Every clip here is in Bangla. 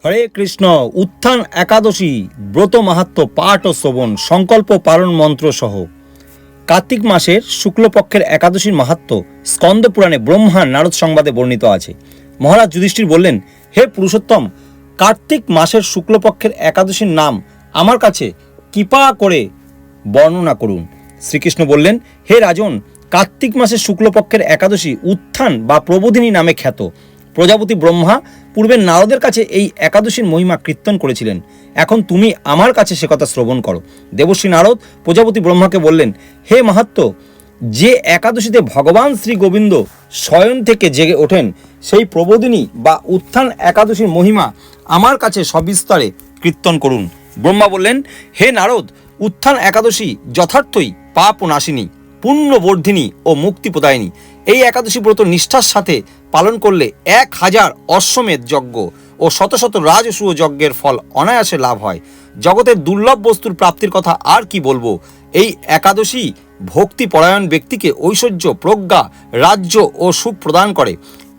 হরে কৃষ্ণ। উত্থান একাদশী ব্রত মাহাত্ম্য পাঠ ও শ্রবণ, সংকল্প পালন মন্ত্র সহ কার্তিক মাসের শুক্লপক্ষের একাদশীর মাহাত্ম্য স্কন্দ পুরাণে ব্রহ্মা নারদ সংবাদে বর্ণিত আছে। মহারাজ যুধিষ্ঠির বললেন, হে পুরুষোত্তম, কার্তিক মাসের শুক্লপক্ষের একাদশীর নাম আমার কাছে কৃপা করে বর্ণনা করুন। শ্রীকৃষ্ণ বললেন, হে রাজন, কার্তিক মাসের শুক্লপক্ষের একাদশী উত্থান বা প্রবোধিনী নামে খ্যাত। প্রজাপতি ব্রহ্মা পূর্বে নারদের কাছে এই একাদশীর মহিমা কীর্তন করেছিলেন। এখন তুমি আমার কাছে সে কথা শ্রবণ করো। দেবশ্রী নারদ প্রজাপতি ব্রহ্মাকে বললেন, হে মাহাত্ম্য, যে একাদশীতে ভগবান শ্রী গোবিন্দ শয়ন থেকে জেগে ওঠেন, সেই প্রবোধিনী বা উত্থান একাদশীর মহিমা আমার কাছে সবিস্তারে কীর্তন করুন। ব্রহ্মা বললেন, হে নারদ, উত্থান একাদশী যথার্থই পাপ ও নাশিনী, পুণ্যবর্ধিনী ও মুক্তি প্রদায়িনী। এই একাদশী ব্রত নিষ্ঠার সাথে পালন করলে 1000 অশ্বমেধ যজ্ঞ ও শত শত রাজসূয় যজ্ঞের ফল অনায়াসে লাভ হয়। জগতের দুর্লভ বস্তুর প্রাপ্তির কথা আর কি বলবো। এই একাদশী ভক্তি পরায়ণ ব্যক্তিকে ঐশ্বর্য, প্রজ্ঞা, রাজ্য ও সুখ প্রদান করে।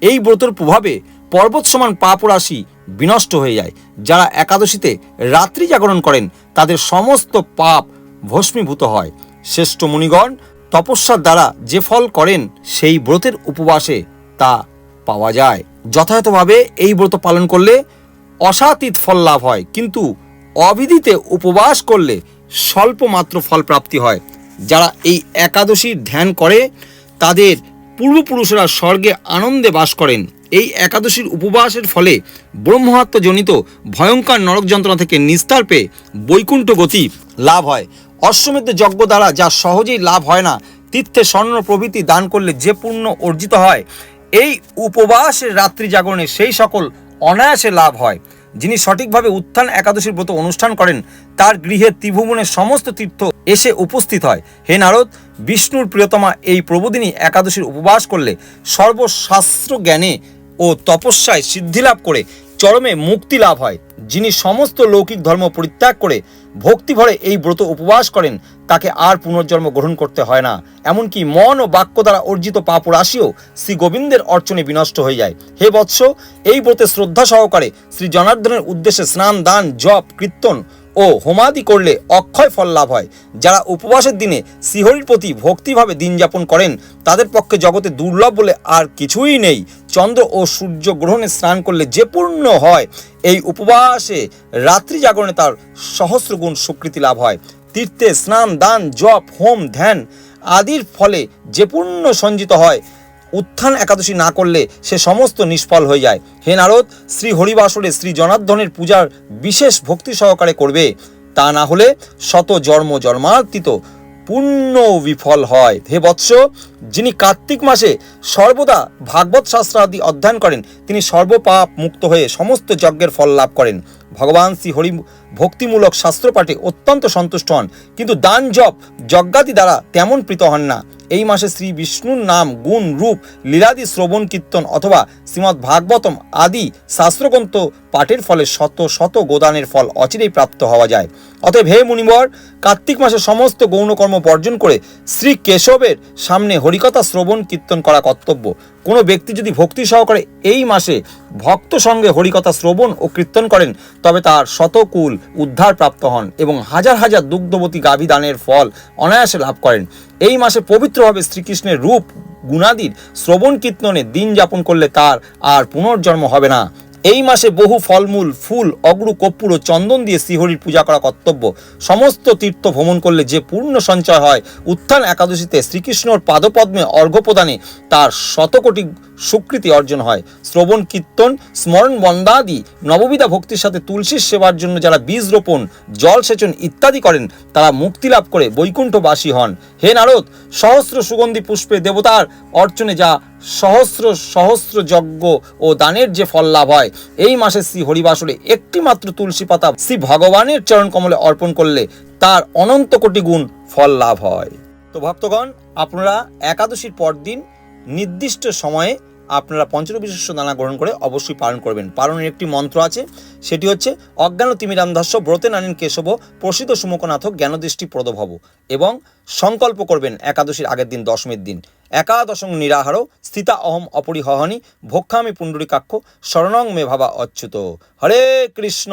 এই ব্রতের প্রভাবে পর্বত সমান পাপ রাশি বিনষ্ট হয়ে যায়। যারা একাদশীতে রাত্রি জাগরণ করেন তাদের সমস্ত পাপ ভস্মীভূত হয়। শ্রেষ্ঠ মুনিগণ তপস্যার দ্বারা যে ফল করেন সেই ব্রতের উপবাসে তা পাওয়া যায়। যথাযথভাবে এই ব্রত পালন করলে অসাতীত ফল লাভ হয়, কিন্তু অবিধিতে উপবাস করলে স্বল্প মাত্র ফল প্রাপ্তি হয়। যারা এই একাদশীর ধ্যান করে তাদের পূর্বপুরুষরা স্বর্গে আনন্দে বাস করেন। এই একাদশীর উপবাসের ফলে ব্রহ্মহত্যাজনিত ভয়ঙ্কর নরক যন্ত্রণা থেকে নিস্তার পেয়ে বৈকুণ্ঠ গতি লাভ হয়। অশ্বমেধ যজ্ঞ দ্বারা যা সহজেই লাভ হয় না, তীর্থে স্বর্ণ প্রভৃতি দান করলে যে পুণ্য অর্জিত হয়, এই উপবাসের রাত্রি জাগরণে সেই সকল অনায়াসে লাভ হয়। যিনি সঠিকভাবে উত্থান একাদশীর ব্রত অনুষ্ঠান করেন তার গৃহে ত্রিভুবনের সমস্ত তীর্থ এসে উপস্থিত হয়। হে নারদ, বিষ্ণুর প্রিয়তমা এই প্রবোধিনী একাদশীর উপবাস করলে সর্বশাস্ত্র জ্ঞানে ও তপস্যায় সিদ্ধিলাভ করে চরমে মুক্তি লাভ হয়। যিনি সমস্ত লৌকিক ধর্ম পরিত্যাগ করে ভক্তি ভরে এই ব্রত উপবাস করেন তাকে আর পুনর্জন্ম গ্রহণ করতে হয় না। এমনকি মন ও বাক্য দ্বারা অর্জিত পাপ রাশিও শ্রী গোবিন্দের অর্চনে বিনষ্ট হয়ে যায়। হে বৎস, এই ব্রতে শ্রদ্ধা সহকারে শ্রী জনার্দনের উদ্দেশ্যে স্নান, দান, জপ, কীর্তন ও হোমাদি করলে অক্ষয় ফল লাভ হয়। যারা উপবাসের দিনে শ্রীহরির প্রতি ভক্তিভাবে দিন যাপন করেন তাদের পক্ষে জগতে দুর্লভ বলে আর কিছুই নেই। চন্দ্র ও সূর্য গ্রহণে স্নান করলে যে পূর্ণ হয়, এই উপবাসে রাত্রি জাগরণে তার সহস্রগুণ স্বীকৃতি লাভ হয়। তীর্থে স্নান, দান, জপ, হোম, ধ্যান আদির ফলে যে পুণ্য সঞ্চিত হয়, উত্থান একাদশী না করলে সে সমস্ত নিষ্ফল হয়ে যায়। হে নারদ, শ্রী হরিবাসরে শ্রী জনার্দনের পূজার বিশেষ ভক্তি সহকারে করবে, তা না হলে শত জন্ম জন্মার্থিত পুণ্য বিফল হয়। হে বৎস, যিনি কার্তিক মাসে সর্বদা ভাগবত শাস্ত্র আদি অধ্যয়ন করেন তিনি সর্বপাপ মুক্ত হয়ে সমস্ত যজ্ঞের ফল লাভ করেন। ভগবান শ্রী হরি ভক্তিমূলক শাস্ত্রপাঠে অত্যন্ত সন্তুষ্ট হন, কিন্তু দান, জপ, যজ্ঞাদি দ্বারা তেমন প্রীত হন না। এই মাসে শ্রী বিষ্ণুর নাম, গুণ, রূপ, লীলাদি শ্রবণ, কীর্তন অথবা শ্রীমদ্ ভাগবতম আদি শাস্ত্রগ্রন্থ পাঠের ফলে শত শত গোদানের ফল অচিরেই প্রাপ্ত হওয়া যায়। অতএব হে মুনিবর, কার্তিক মাসে সমস্ত গৌণকর্ম বর্জন করে শ্রী কেশবের সামনে হরিকথা শ্রবণ কীর্তন করা কর্তব্য। কোনো ব্যক্তি যদি ভক্তি সহকারে এই মাসে ভক্ত সঙ্গে হরিকথা শ্রবণ ও কীর্তন করেন তবে তার শতকুল উদ্ধার প্রাপ্ত হন এবং হাজার হাজার দুগ্ধবতী গাভী দানের ফল অনায়াসে লাভ করেন। এই মাসে পবিত্রভাবে শ্রীকৃষ্ণের রূপ গুণাদির শ্রবণ কীর্তনে দিন যাপন করলে তার আর পুনর্জন্ম হবে না। এই মাসে বহু ফলমূল, ফুল, অগ্রু, কর্পূর ও চন্দন দিয়ে শ্রীহরির পূজা করা কর্তব্য। সমস্ত তীর্থ ভ্রমণ করলে যে পূর্ণ সঞ্চয় হয়, উত্থান একাদশীতে শ্রীকৃষ্ণর পাদপদ্মে অর্ঘ্য প্রদানে তার শতকোটি স্বীকৃতি অর্জন হয়। শ্রবণ, কীর্তন, স্মরণ, বন্দাদি নববিধা ভক্তির সাথে তুলসীর সেবার জন্য যারা বীজ রোপণ, জল সেচন ইত্যাদি করেন তারা মুক্তি লাভ করে বৈকুণ্ঠবাসী হন। হে নারদ, সহস্র সুগন্ধি পুষ্পে দেবতার অর্চনে যা সহস্র সহস্র যজ্ঞ ও দানের যে ফল লাভ হয়, এই মাসে শ্রী হরিবাসরে একটি মাত্র তুলসী পাতা শ্রী ভগবানের চরণ কমলে অর্পণ করলে তার অনন্ত কোটি গুণ ফল লাভ হয়। তো ভক্তগণ, আপনারা একাদশীর পরদিন নির্দিষ্ট সময়ে আপনারা পঞ্চবিশিষ্ট দানা গ্রহণ করে অবশ্যই পালন করবেন। পালনের একটি মন্ত্র আছে, সেটি হচ্ছে অজ্ঞান তিমিরান্ধস্য ব্রতে নানিন কেশব প্রসিদ্ধ সুমুখনাথ জ্ঞানদৃষ্টি প্রদভব। এবং সংকল্প করবেন একাদশীর আগের দিন, দশমীর দিন, একাদশং নিরাহার স্থিতা অহম অপরিহহনি ভক্ষামি পুণ্ডরীকাক্ষ শরণং মে ভাবা অচ্যুত। হরে কৃষ্ণ।